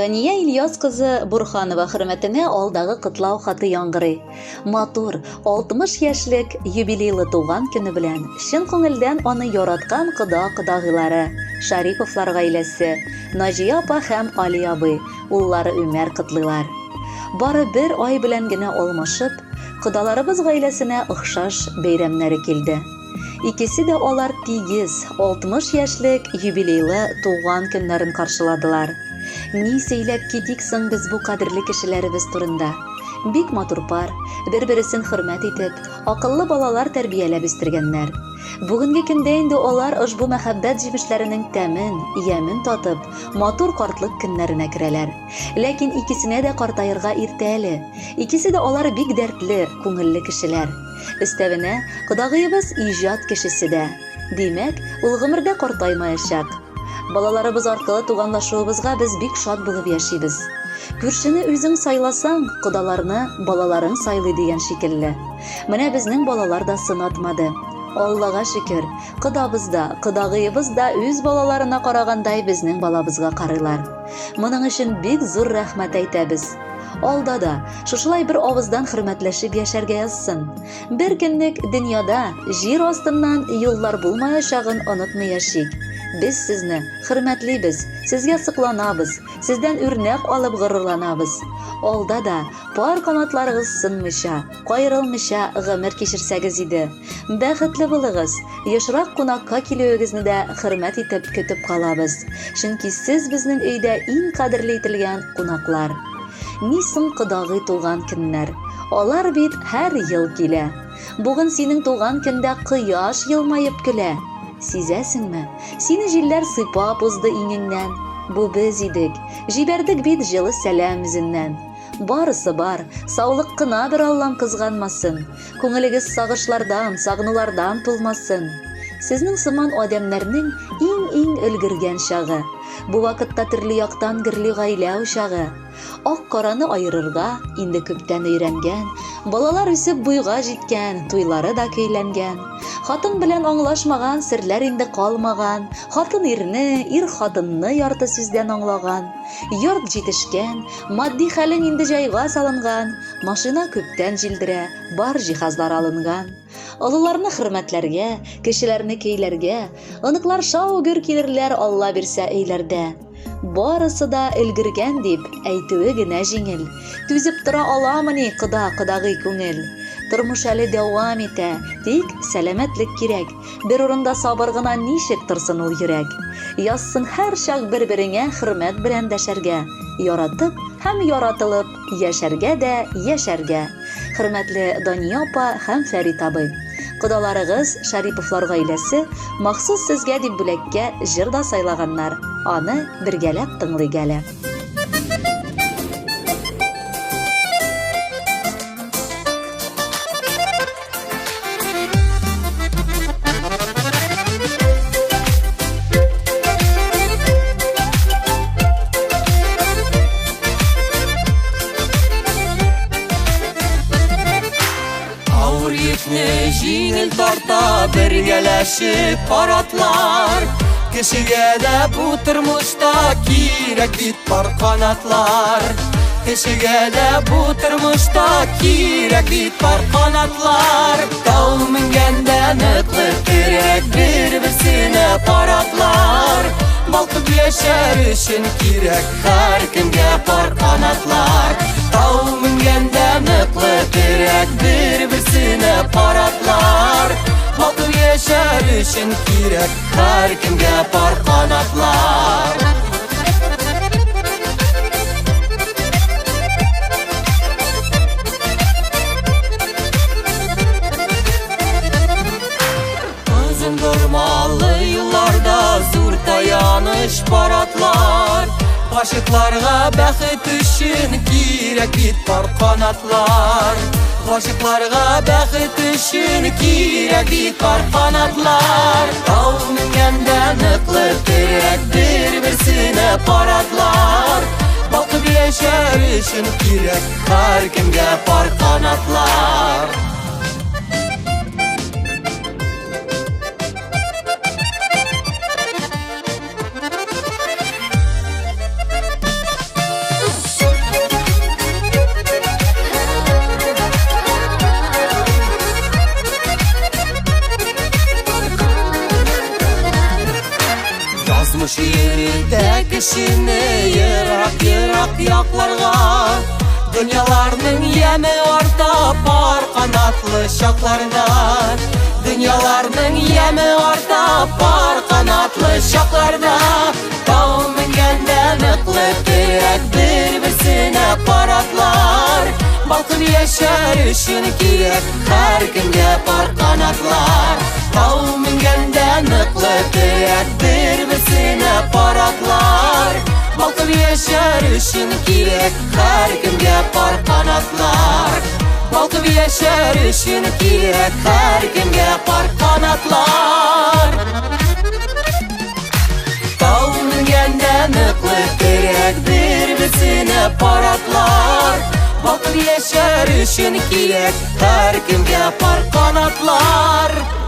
Дания Ильяс кызы Бурханова хөрмәтенә алдагы котлау хаты яңгырый. Матур, 60 яшьлек юбилейлы туган көне белән чын күңелдән аны яраткан кода-кодагыйлары, Шариповлар гаиләсе, Наҗия апа һәм Али абый, уллары Үмәр котлыйлар. Бары бер ай белән генә алмашып, кодаларыбыз гаиләсенә охшаш бәйрәмнәре килде. Икесе дә алар тигез 60 яшьлек юбилейлы туган көннәрен каршыладылар. Ни сөйләп китик соң без бу кадерле кешеләребез турында? Бик матур пар, бер-берсен хөрмәт итеп, акыллы балалар тәрбияләп үстергәннәр. Бүгенге көндә инде алар ошбу мәхәббәт җимешләренең тәмен, ямен татып, матур картлык көннәренә керәләр. Ләкин икесенә дә картаерга иртә әле. Икесе дә алар бик дәртле, күңелле кешеләр. Өстәвенә, кодагыебыз иҗат кешесе дә. Димәк, ул гомердә картаймаячак. Балаларыбыз аркылы туганлашуыбызга без бик шат булып яшибез. Күршене үзең сайласаң, кодаларны балаларың сайлый дигән шикелле. Менә безнең балалар да сынатмады. Аллага шөкер, кодабыз да, кодагыебыз да үз балаларына карагандай безнең балабызга карыйлар. Моның өчен бик зур рәхмәт әйтәбез. Алда да, шушылай бер авыздан хөрмәтләшеп яшәргә язсын. Бер көнлек дөньяда җир астыннан юллар булмаячагын онытмый яшик. Без сезне хөрмәтлибез, сезгә сокланабыз, сездән үрнәк алып горурланабыз. Алда да пар канатларыгыз сынмыйча, кайрылмыйча гомер кичерсәгез иде. Бәхетле булыгыз, яшьрак кунакка килүегезне дә хөрмәт итеп көтеп калабыз. Чөнки сез безнең өйдә иң кадерле ителгән кунаклар. Ни соң кодагый туган көннәр? Алар бит һәр ел килә. Бүген синең туган көндә кояш елмаеп көлә. Сизәсеңме? Сине җилләр сыйпап узды иңеңнән. Бу без идек. Җибәрдек бит җылы сәлам үзеннән. Барысы бар, саулык кына бер Аллам кызганмасын. Күңелегез сагышлардан, сагынулардан тулмасын. Сезнең сыман адәмнәрнең иң өлгергән чагы. Бу вакытта төрле яктан гөрли гаилә учагы. Ак-караны айырырга инде күптән өйрәнгән, балалар үсеп буйга җиткән, туйлары да көйләнгән. Хатын белән аңлашмаган серләр инде калмаган, хатын ирне, ир хатынны ярты сүздән аңлаган. Йорт җитешкән, матди хәлен инде җайга салынган, машина күптән җилдерә, бар җиһазлар алынган. Олыларны хөрмәтләргә, кешеләрне көйләргә, оныклар шау-гөр килерләр Алла бирсә өйләрдә. Барысы да өлгергән дип әйтүе генә җиңел. Түзеп тора аламыни кодагый күңел? Тормыш әле дәвам итә, тик сәламәтлек кирәк. Бер урында сабыр гына ничек торсын ул йөрәк? Язсын һәр чак бер-береңә хөрмәт белән дәшәргә, яратып һәм яратылып яшәргә дә яшәргә. Хөрмәтле Дания апа һәм Фәрит абый. Кодаларыгыз Шариповлар гаиләсе махсус сезгә дип бүләккә җыр да сайлаганнар. Аны бергәләп тыңлыйк әле. Җиңел тарта бергәләшеп паратлар. Кешегә дә бу тормышта кирәк бит пар канатлар. Кешегә дә бу тормышта кирәк бит пар канатлар. Тау менгәндә ныклы кирәк бер-берсенә паратлар. Балкып яшәр өчен кирәк һәркемгә пар канатлар. Тау менгәндә ныклы кирәк бер-берсенә паратлар. Балкып яшәр өчен кирәк һәркемгә пар канатлар. Озын дормалы юлларда зур таяныш паратлар. Гашыкларга бәхет өчен кирәк бит пар канатлар. Гашыкларга бәхет өчен кирәк бит пар канатлар. Тау менгәндә ныклы кирәк бер-берсенә паратлар. Балкып яшәр өчен кирәк һәркемгә пар канатлар. Тормыш йөрүдә кешене ерак якларга, дөньяларның яме арта пар канатлы чакларда. Дөньяларның яме арта пар канатлы чакларда. Тау менгәндә ныклы терәк бер-берсенә паратлар. Балкып яшәр өчен кирәк һәркемгә пар канатлар. Тау менгәндә ныклы терәк бер-берсенә паратлар. Балкып яшәр өчен кирәк һәркемгә пар канатлар. Балкып яшәр өчен кирәк һәркемгә пар канатлар. Тау менгәндә ныклы терәк бер-берсенә паратлар. Балкып яшәр өчен кирәк һәркемгә пар канатлар.